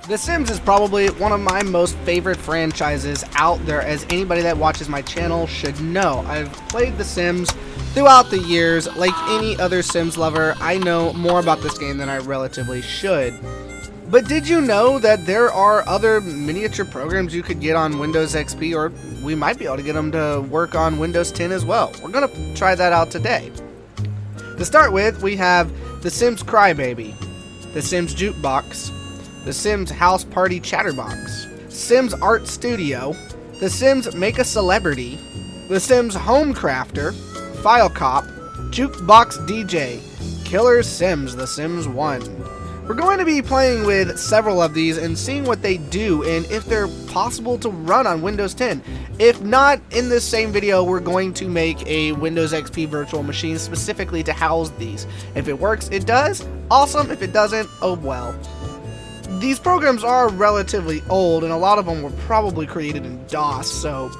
The Sims is probably one of my most favorite franchises out there, as anybody that watches my channel should know. I've played The Sims throughout the years. Like any other Sims lover, I know more about this game than I relatively should. But did you know that there are other miniature programs you could get on Windows XP, or we might be able to get them to work on Windows 10 as well? We're going to try that out today. To start with, we have The Sims Crybaby, The Sims Jukebox, The Sims House Party Chatterbox, Sims Art Studio, The Sims Make a Celebrity, The Sims Home Crafter, File Cop, Jukebox DJ, Killer Sims, The Sims 1. We're going to be playing with several of these and seeing what they do and if they're possible to run on Windows 10. If not, in this same video, we're going to make a Windows XP virtual machine specifically to house these. If it works, it does. Awesome. If it doesn't, oh well. These programs are relatively old, and a lot of them were probably created in DOS, so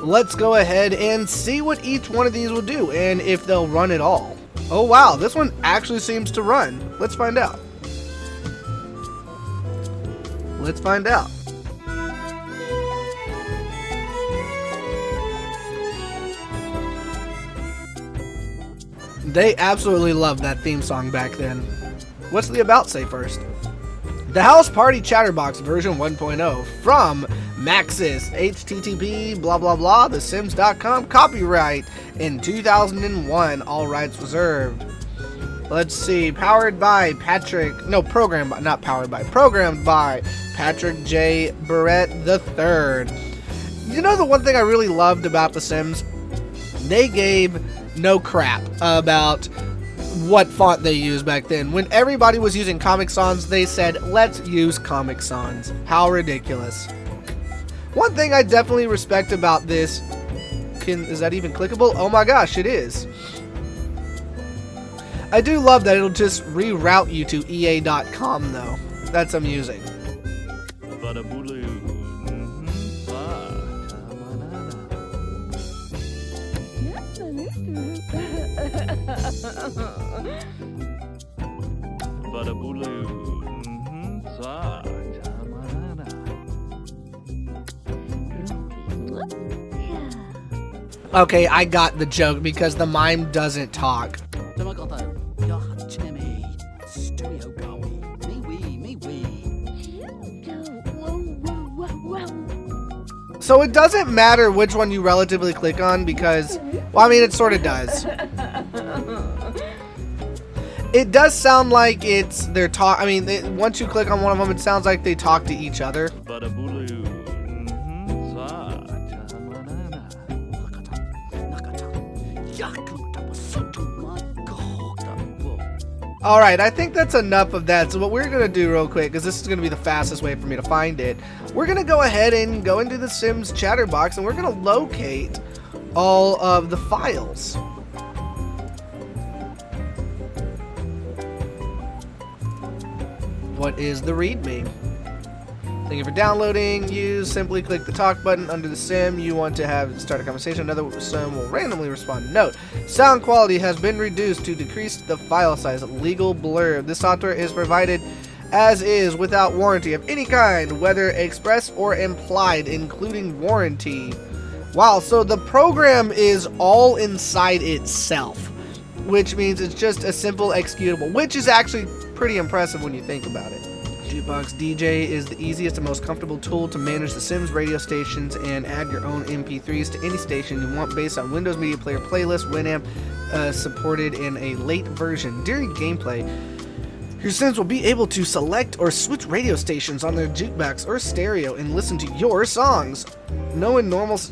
let's go ahead and see what each one of these will do and if they'll run at all. Oh wow, this one actually seems to run. Let's find out. Let's find out. They absolutely loved that theme song back then. What's the about say first? The House Party Chatterbox version 1.0 from Maxis, http blah blah blah, thesims.com, copyright in 2001, all rights reserved. Let's see, programmed by Patrick J. Barrett III. You know, the one thing I really loved about The Sims? They gave no crap about what font they used back then. When everybody was using Comic Sans, they said, let's use Comic Sans. How ridiculous. One thing I definitely respect about this, is that even clickable? Oh my gosh, it is. I do love that it'll just reroute you to EA.com though. That's amusing. Okay, I got the joke because the mime doesn't talk. So it doesn't matter which one you relatively click on because, well, I mean, it sort of does. It does sound like it's they're talk. I mean, once you click on one of them, it sounds like they talk to each other. Alright, I think that's enough of that. So what we're going to do real quick, because this is going to be the fastest way for me to find it, we're going to go ahead and go into the Sims Chatterbox and we're going to locate all of the files. What is the README? Thank you for downloading. Simply click the talk button under the sim you want to have start a conversation. Another sim will randomly respond. Note, sound quality has been reduced to decrease the file size. Legal blurb. This software is provided as is without warranty of any kind, whether express or implied, including warranty. Wow, so the program is all inside itself, which means it's just a simple executable, which is actually pretty impressive when you think about it. Jukebox DJ is the easiest and most comfortable tool to manage the Sims radio stations and add your own MP3s to any station you want based on Windows Media Player playlist. Winamp supported in a late version. During gameplay, your Sims will be able to select or switch radio stations on their jukebox or stereo and listen to your songs. No enormous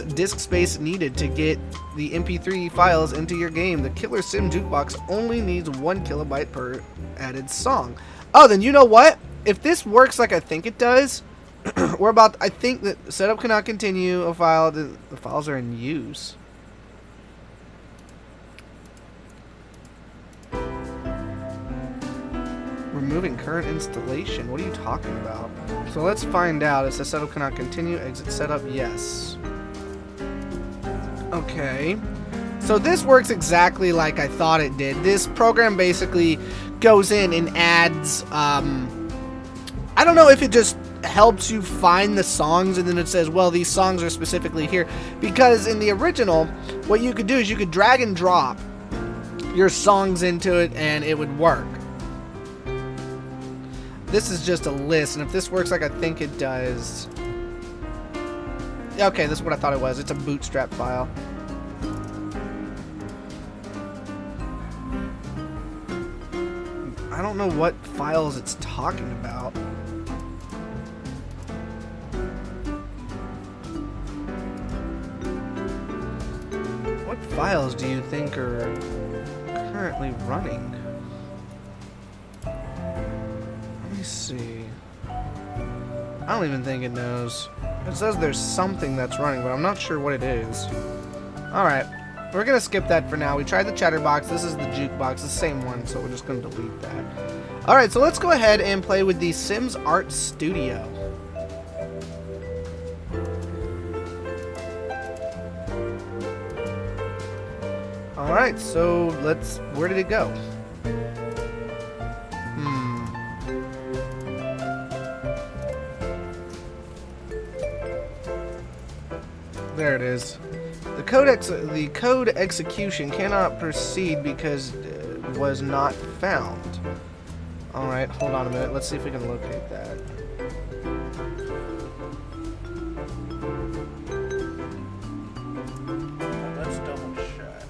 disk space needed to get the MP3 files into your game. The Killer Sim Jukebox only needs 1 kilobyte per added song. Oh, then you know what? If this works like I think it does, I think that setup cannot continue a file. The files are in use. Removing current installation. What are you talking about? So let's find out. It says setup cannot continue. Exit setup. Yes. Okay. So this works exactly like I thought it did. This program basically goes in and adds, I don't know if it just helps you find the songs and then it says, well, these songs are specifically here. Because in the original, what you could do is you could drag and drop your songs into it and it would work. This is just a list, and if this works like I think it does... Okay, this is what I thought it was. It's a bootstrap file. I don't know what files it's talking about. What files do you think are currently running? Let me see. I don't even think it knows. It says there's something that's running, but I'm not sure what it is. Alright, we're gonna skip that for now. We tried the Chatterbox. This is the Jukebox, the same one, so we're just gonna delete that. Alright, so let's go ahead and play with the Sims Art Studio. Alright, so let's... Where did it go? There it is. The code execution cannot proceed because it was not found. Alright, hold on a minute. Let's see if we can locate that. Let's double check.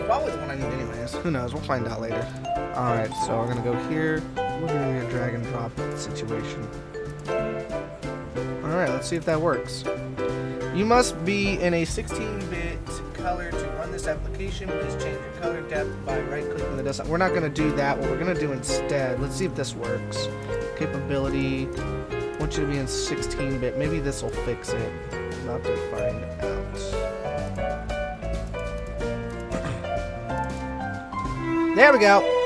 Probably the one I need anyways. Who knows? We'll find out later. Alright, so we're gonna go here. We're gonna do a drag and drop situation. Alright, let's see if that works. You must be in a 16-bit color to run this application. Please change your color depth by right-clicking the desktop. We're not gonna do that. What we're gonna do instead, let's see if this works. Capability. I want you to be in 16-bit. Maybe this will fix it. I'm about to find out. There we go.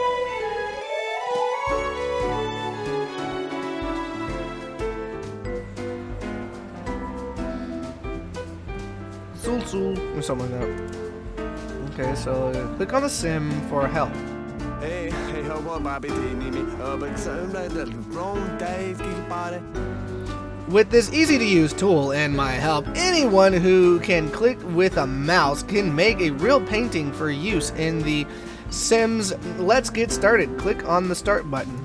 Or something like that. Okay, so click on the sim for help. With this easy to use tool and my help, anyone who can click with a mouse can make a real painting for use in the Sims. Let's get started. Click on the start button.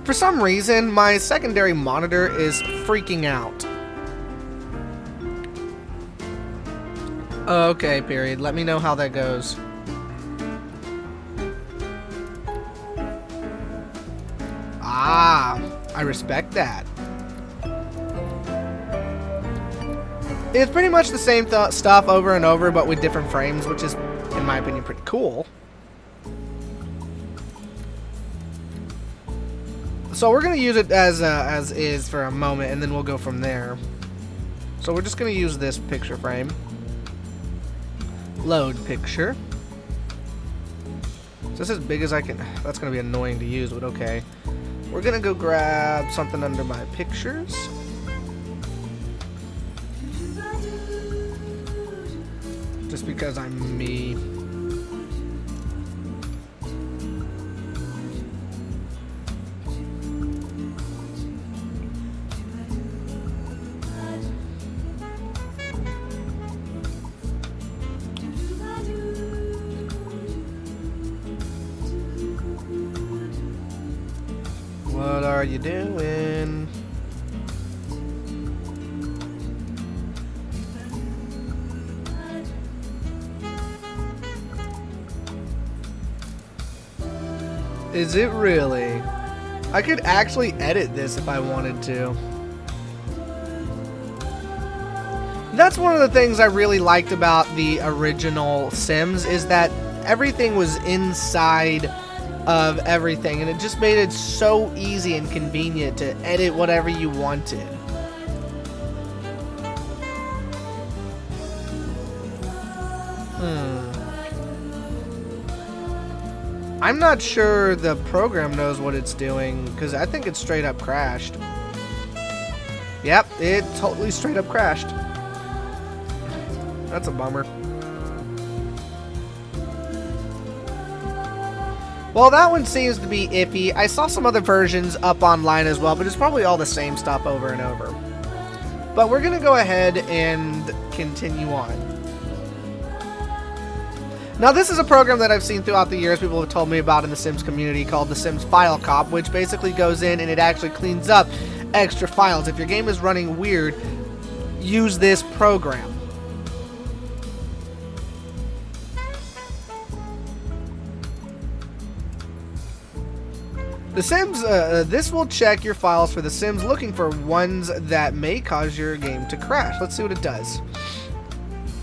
For some reason, my secondary monitor is freaking out. Okay, period. Let me know how that goes. Ah, I respect that. It's pretty much the same stuff over and over, but with different frames, which is, in my opinion, pretty cool. So we're going to use it as is for a moment, and then we'll go from there. So we're just going to use this picture frame. Load picture. So this is as big as I can. That's going to be annoying to use, but okay. We're going to go grab something under my pictures. Just because I'm me. What are you doing? Is it really? I could actually edit this if I wanted to. That's one of the things I really liked about the original Sims, is that everything was inside of everything, and it just made it so easy and convenient to edit whatever you wanted. I'm not sure the program knows what it's doing, because I think it straight up crashed. Yep, it totally straight up crashed. That's a bummer. Well, that one seems to be iffy. I saw some other versions up online as well, but it's probably all the same stuff over and over. But we're going to go ahead and continue on. Now, this is a program that I've seen throughout the years people have told me about in the Sims community called the Sims File Cop, which basically goes in and it actually cleans up extra files. If your game is running weird, use this program. The Sims, this will check your files for the Sims, looking for ones that may cause your game to crash. Let's see what it does.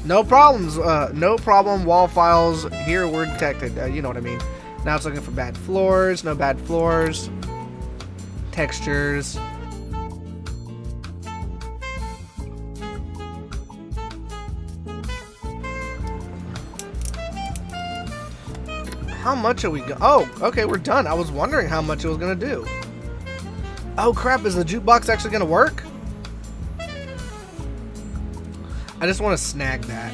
No problems, no problem, wall files here were detected, you know what I mean. Now it's looking for bad floors, no bad floors, textures. How much are we oh, okay, we're done. I was wondering how much it was gonna do. Oh crap, is the jukebox actually gonna work? I just want to snag that.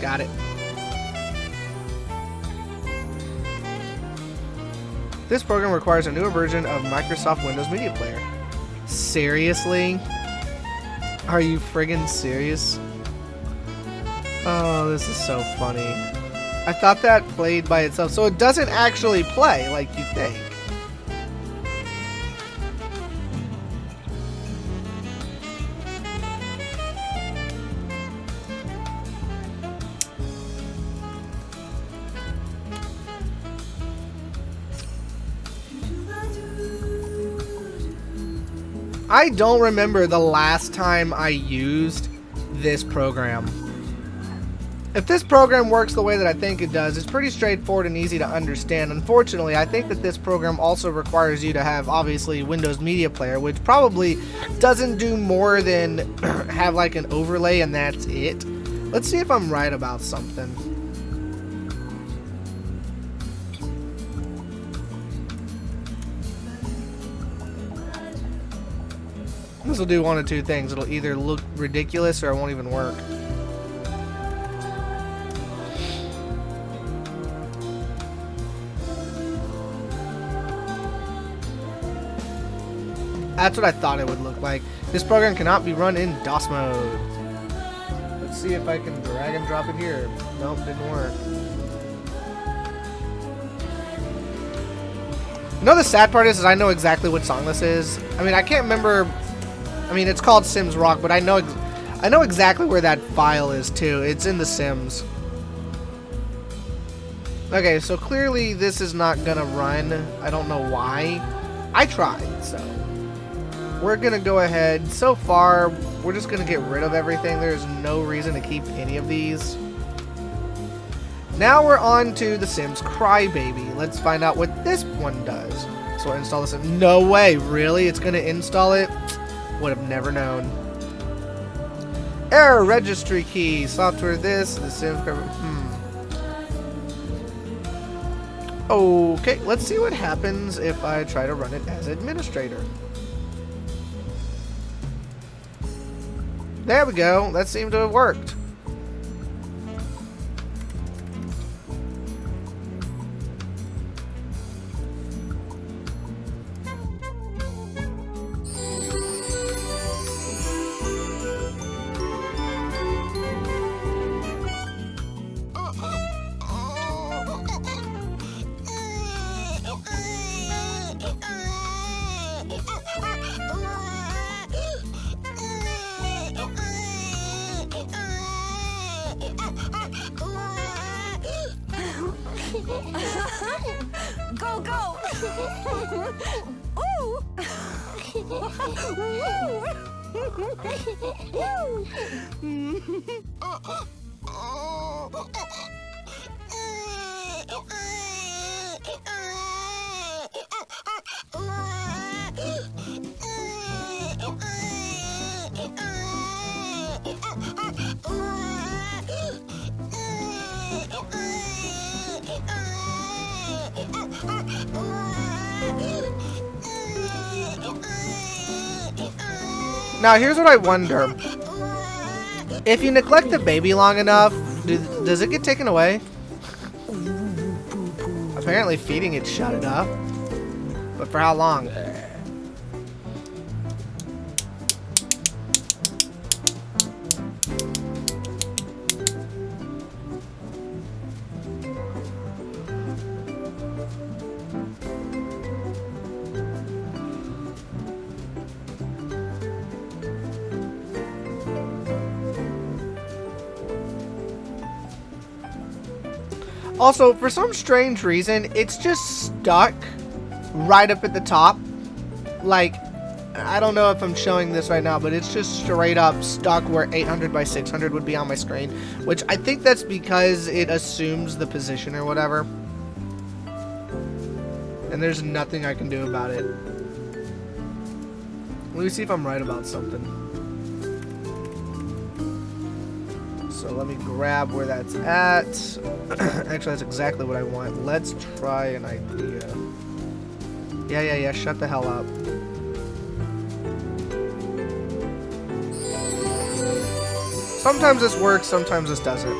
Got it. This program requires a newer version of Microsoft Windows Media Player. Seriously? Are you friggin' serious? Oh, this is so funny. I thought that played by itself, so it doesn't actually play like you think. I don't remember the last time I used this program. If this program works the way that I think it does, it's pretty straightforward and easy to understand. Unfortunately, I think that this program also requires you to have, obviously, Windows Media Player, which probably doesn't do more than have like an overlay and that's it. Let's see if I'm right about something. This will do one of two things. It'll either look ridiculous or it won't even work. That's what I thought it would look like. This program cannot be run in DOS mode. Let's see if I can drag and drop it here. Nope, didn't work. You know the sad part is I know exactly what song this is. I mean, I can't remember. I mean, it's called Sims Rock, but I know exactly where that file is too. It's in the Sims. Okay, so clearly this is not gonna run. I don't know why. I tried, so we're gonna go ahead. So far, we're just gonna get rid of everything. There's no reason to keep any of these. Now we're on to the Sims Crybaby. Let's find out what this one does. So we'll install this. No way, really? It's gonna install it? Would have never known. Error registry key. Software this. The Sims. Okay, let's see what happens if I try to run it as administrator. There we go. That seemed to have worked. Go, go! Ooh! Now, here's what I wonder. If you neglect the baby long enough, does it get taken away? Apparently feeding it shut it up. But for how long? Also, for some strange reason, it's just stuck right up at the top. Like, I don't know if I'm showing this right now, but it's just straight up stuck where 800 by 600 would be on my screen, which I think that's because it assumes the position or whatever. And there's nothing I can do about it. Let me see if I'm right about something. So let me grab where that's at. Actually, that's exactly what I want. Let's try an idea. Yeah, shut the hell up. Sometimes this works, sometimes this doesn't.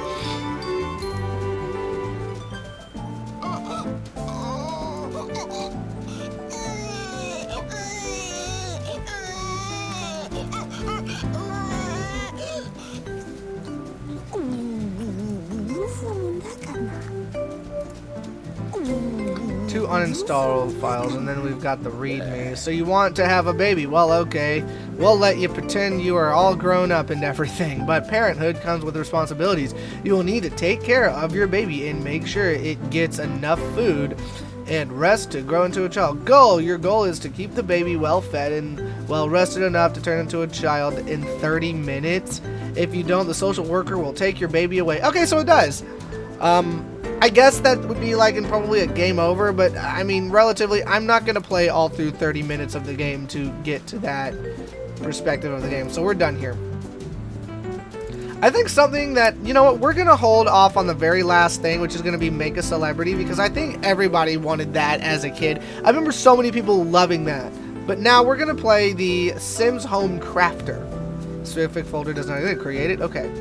Two uninstalled files, and then we've got the readme. So you want to have a baby? Well, okay. We'll let you pretend you are all grown up and everything, but parenthood comes with responsibilities. You will need to take care of your baby and make sure it gets enough food and rest to grow into a child. Your goal is to keep the baby well fed and well rested enough to turn into a child in 30 minutes. If you don't, the social worker will take your baby away. Okay, so it does. I guess that would be like in probably a game over, but I mean, relatively, I'm not going to play all through 30 minutes of the game to get to that perspective of the game. So we're done here. I think something that, you know what, we're going to hold off on the very last thing, which is going to be make a celebrity, because I think everybody wanted that as a kid. I remember so many people loving that. But now we're going to play the Sims Home Crafter. Specific folder does not create it. Okay.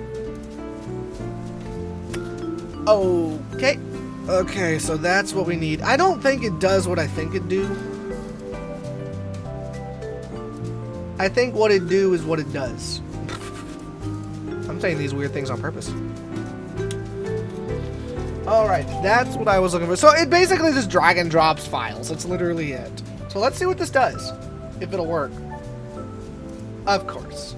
Okay, so that's what we need. I don't think it does what I think it do. I think what it do is what it does. I'm saying these weird things on purpose. Alright, that's what I was looking for. So it basically just drag and drops files. That's literally it. So let's see what this does. If it'll work. Of course.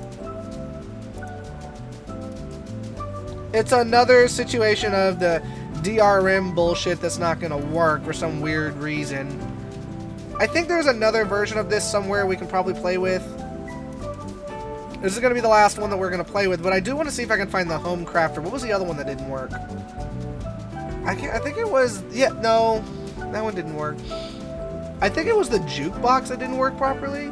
It's another situation of the DRM bullshit that's not going to work for some weird reason. I think there's another version of this somewhere we can probably play with. This is going to be the last one that we're going to play with, but I do want to see if I can find the Home Crafter. What was the other one that didn't work? I think it was... Yeah, no. That one didn't work. I think it was the jukebox that didn't work properly.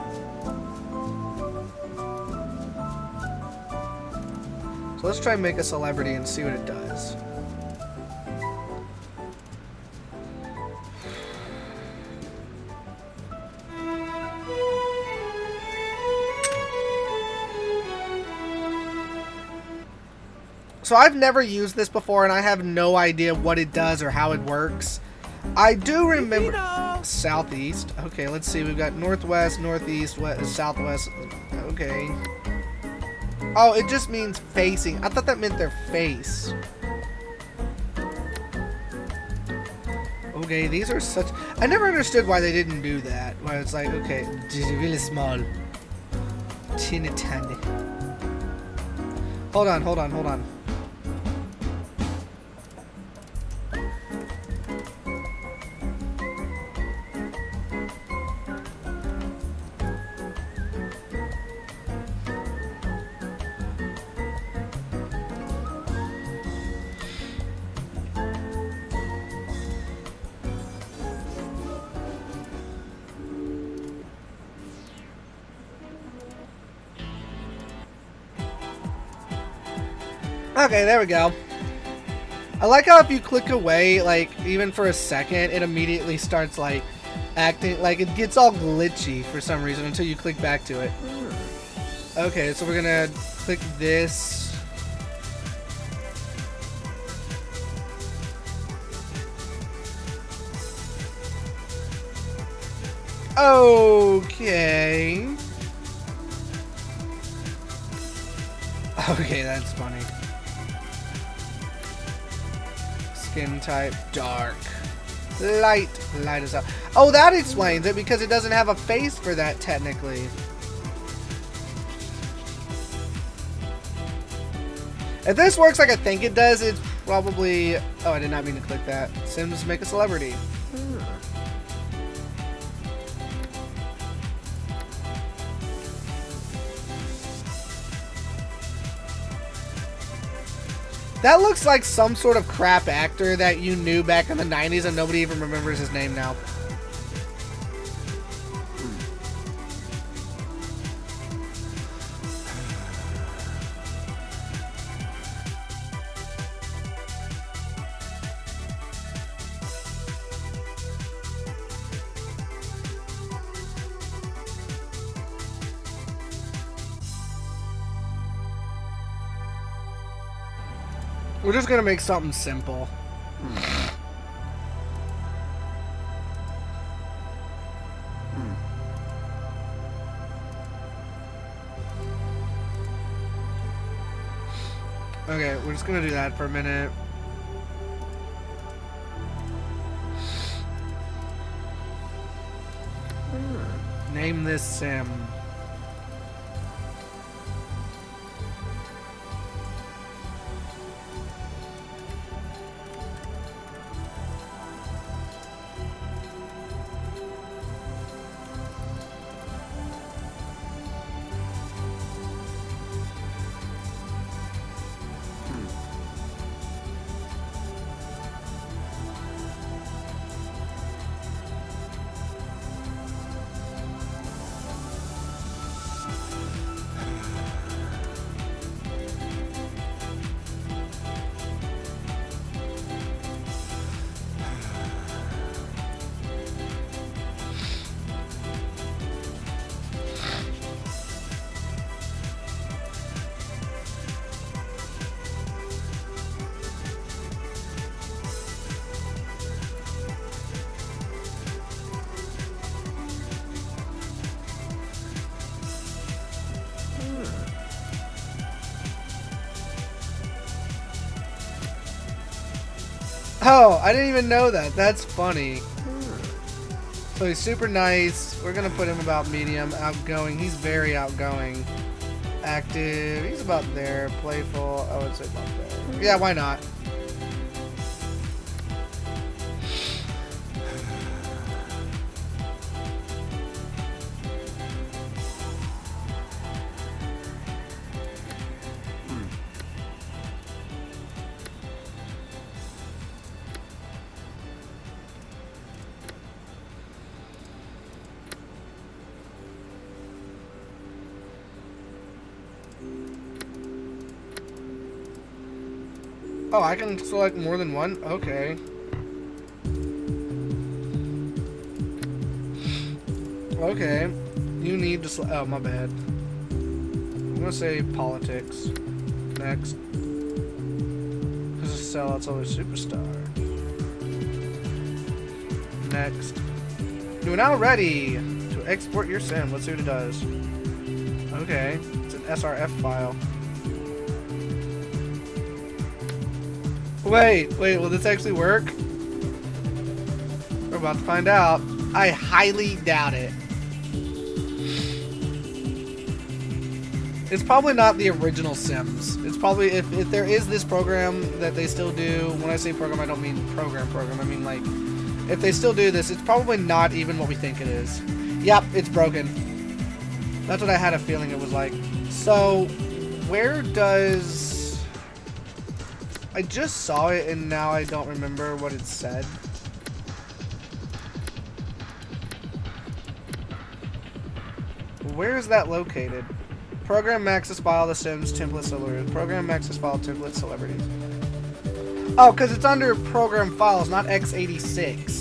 So let's try and make a celebrity and see what it does. So I've never used this before, and I have no idea what it does or how it works. I do remember... Southeast. Okay, let's see. We've got northwest, northeast, west, southwest. Okay. Oh, it just means facing. I thought that meant their face. Okay, these are such... I never understood why they didn't do that. Why it's like, okay, really small. Teeny tiny. Hold on. Okay, there we go. I like how if you click away, like, even for a second, it immediately starts, like, acting, like, it gets all glitchy for some reason until you click back to it. Okay, so we're gonna click this. Okay. Okay, that's funny. Skin type dark. Light. Light is up. Oh, that explains it because it doesn't have a face for that technically. If this works like I think it does, it's probably... Oh, I did not mean to click that. Sims make a celebrity. That looks like some sort of crap actor that you knew back in the 90s and nobody even remembers his name now. We're just gonna make something simple. Okay, we're just gonna do that for a minute. Name this sim. Oh, I didn't even know that. That's funny. So he's super nice. We're gonna put him about medium. Outgoing. He's very outgoing. Active. He's about there. Playful. I would say about there. Yeah, why not? Oh, I can select more than one? Okay. Okay. You need to oh, my bad. I'm gonna say politics. Next. Because a sellout's always superstar. Next. You are now ready to export your sim. Let's see what it does. Okay. It's an SRF file. Wait, will this actually work? We're about to find out. I highly doubt it. It's probably not the original Sims. It's probably, if there is this program that they still do, when I say program, I don't mean program, I mean like, if they still do this, it's probably not even what we think it is. Yep, it's broken. That's what I had a feeling it was like. So, where does... I just saw it and now I don't remember what it said. Where is that located? Program Maxis file The Sims template celebrities. Program Maxis file template celebrities. Oh, because it's under program files, not x86.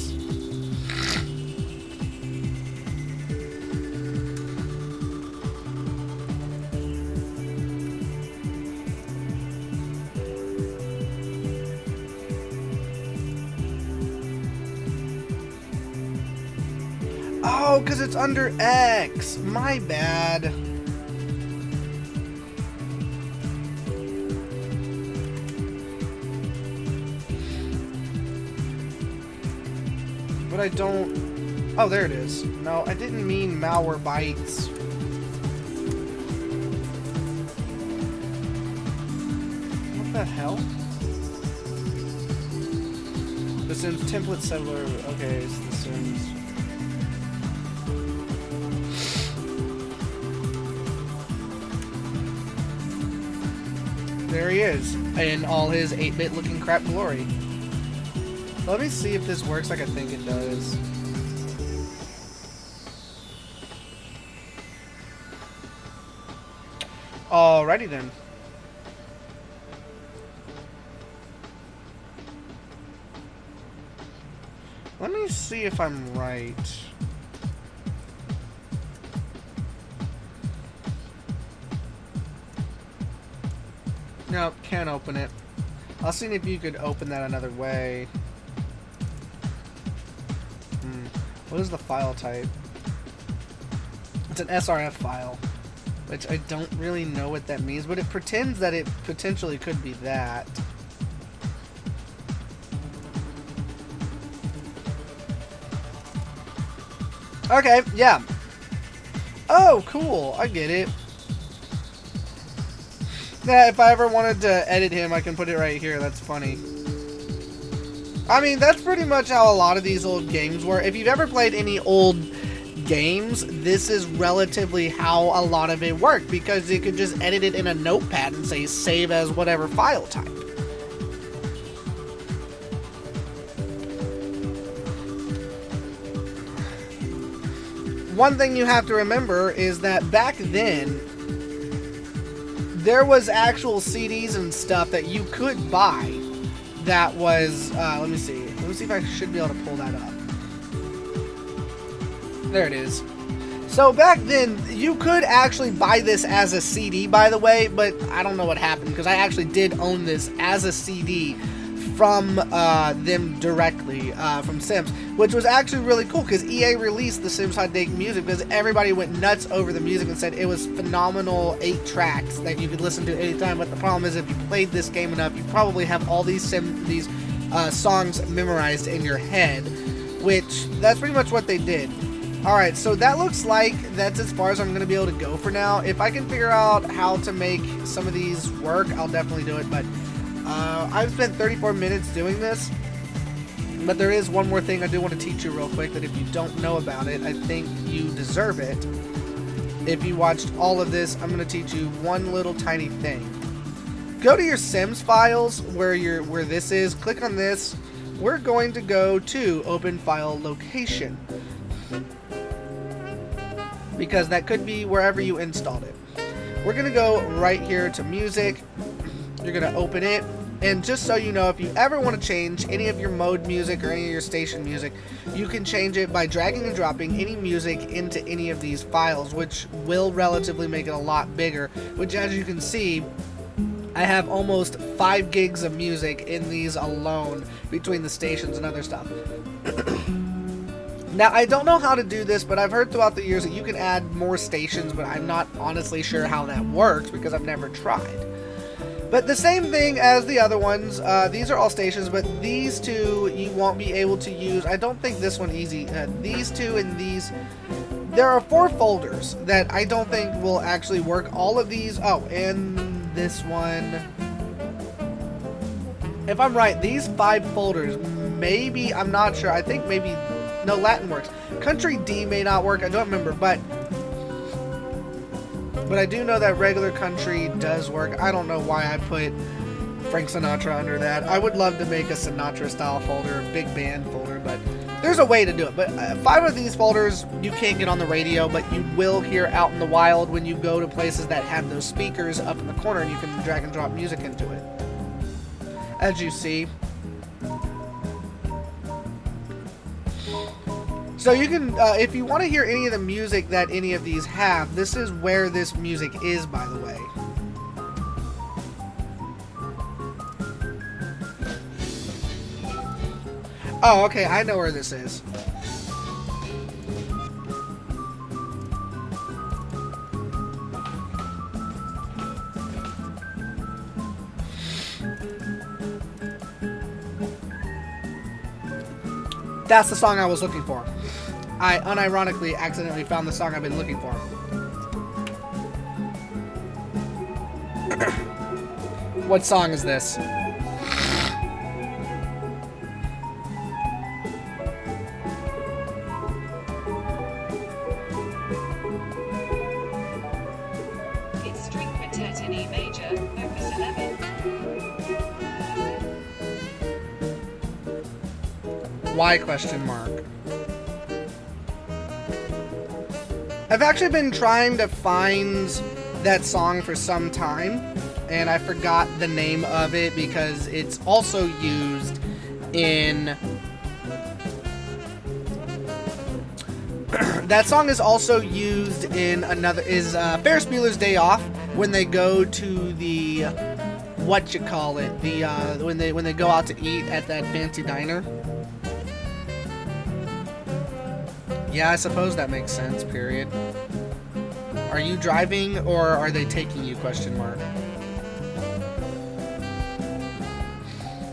Oh, because it's under X. My bad. But I don't... Oh, there it is. No, I didn't mean malware bytes. What the hell? The Sims template settler. Okay, it's The Sims. There he is, in all his 8-bit looking crap glory. Let me see if this works like I think it does. Alrighty then. Let me see if I'm right. Nope, can't open it. I'll see if you could open that another way. What is the file type? It's an SRF file, which I don't really know what that means, but it pretends that it potentially could be that. Okay, yeah. Oh, cool. I get it. Yeah, if I ever wanted to edit him, I can put it right here. That's funny. I mean, that's pretty much how a lot of these old games were. If you've ever played any old games, this is relatively how a lot of it worked, because you could just edit it in a notepad and say save as whatever file type. One thing you have to remember is that back then, there was actual CDs and stuff that you could buy that was, let me see if I should be able to pull that up. There it is. So back then, you could actually buy this as a CD, by the way, but I don't know what happened, because I actually did own this as a CD from them directly, from Sims, which was actually really cool, because EA released the Sims Hot Date music because everybody went nuts over the music and said it was phenomenal 8 tracks that you could listen to anytime. But the problem is, if you played this game enough, you probably have all these songs memorized in your head, which that's pretty much what they did. Alright, so that looks like that's as far as I'm going to be able to go for now. If I can figure out how to make some of these work, I'll definitely do it, but I've spent 34 minutes doing this, but there is one more thing I do want to teach you real quick that if you don't know about it, I think you deserve it. If you watched all of this, I'm going to teach you one little tiny thing. Go to your Sims files where this is, click on this. We're going to go to Open File Location, because that could be wherever you installed it. We're going to go right here to Music. You're going to open it, and just so you know, if you ever want to change any of your mode music or any of your station music, you can change it by dragging and dropping any music into any of these files, which will relatively make it a lot bigger, which, as you can see, I have almost 5 gigs of music in these alone between the stations and other stuff. Now, I don't know how to do this, but I've heard throughout the years that you can add more stations, but I'm not honestly sure how that works because I've never tried. But the same thing as the other ones, these are all stations, but these two you won't be able to use. I don't think this one easy. These two and these, there are 4 folders that I don't think will actually work. All of these, oh, and this one. If I'm right, these 5 folders, maybe, I'm not sure. I think maybe, no, Latin works. Country D may not work, I don't remember, but I do know that regular country does work. I don't know why I put Frank Sinatra under that. I would love to make a Sinatra style folder, a big band folder, but there's a way to do it. But 5 of these folders you can't get on the radio, but you will hear out in the wild when you go to places that have those speakers up in the corner, and you can drag and drop music into it. As you see. So you can, if you want to hear any of the music that any of these have, this is where this music is, by the way. Oh, okay, I know where this is. That's the song I was looking for. I unironically accidentally found the song I've been looking for. What song is this? It's String Quintet in E major, Opus 11. Why question mark? I've actually been trying to find that song for some time, and I forgot the name of it because it's also used in... that song is also used in another... Ferris Bueller's Day Off, when they go to the... whatchamacallit, the, when they go out to eat at that fancy diner. Yeah, I suppose that makes sense, period. Are you driving, or are they taking you, question mark?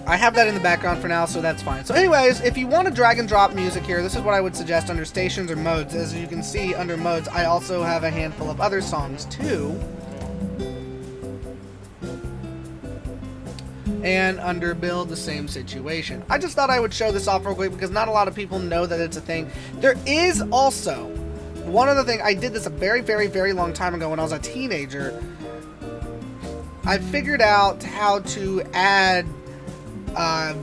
I have that in the background for now, so that's fine. So anyways, if you want to drag and drop music here, this is what I would suggest under stations or modes. As you can see, under modes, I also have a handful of other songs, too. And under build, the same situation. I just thought I would show this off real quick because not a lot of people know that it's a thing. There is also one other thing. I did this a very, very, very long time ago when I was a teenager. I figured out how to add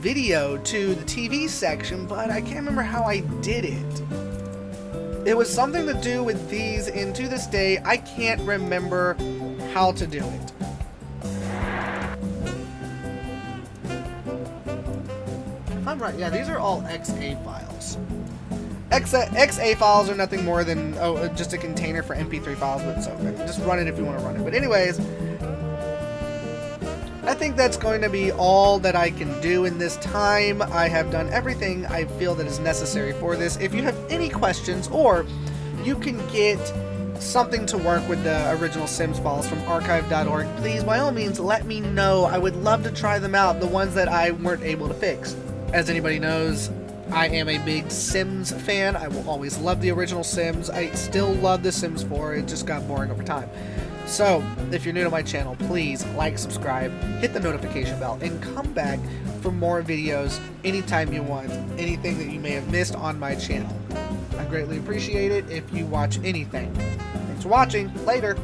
video to the TV section, but I can't remember how I did it. It was something to do with these, and to this day, I can't remember how to do it. I'm right. Yeah, these are all XA files. XA files are nothing more than just a container for MP3 files, but so just run it if you want to run it. But anyways, I think that's going to be all that I can do in this time. I have done everything I feel that is necessary for this. If you have any questions, or you can get something to work with the original Sims files from archive.org, please, by all means, let me know. I would love to try them out, the ones that I weren't able to fix. As anybody knows, I am a big Sims fan. I will always love the original Sims. I still love The Sims 4. It just got boring over time. So, if you're new to my channel, please like, subscribe, hit the notification bell, and come back for more videos anytime you want. Anything that you may have missed on my channel. I greatly appreciate it if you watch anything. Thanks for watching. Later.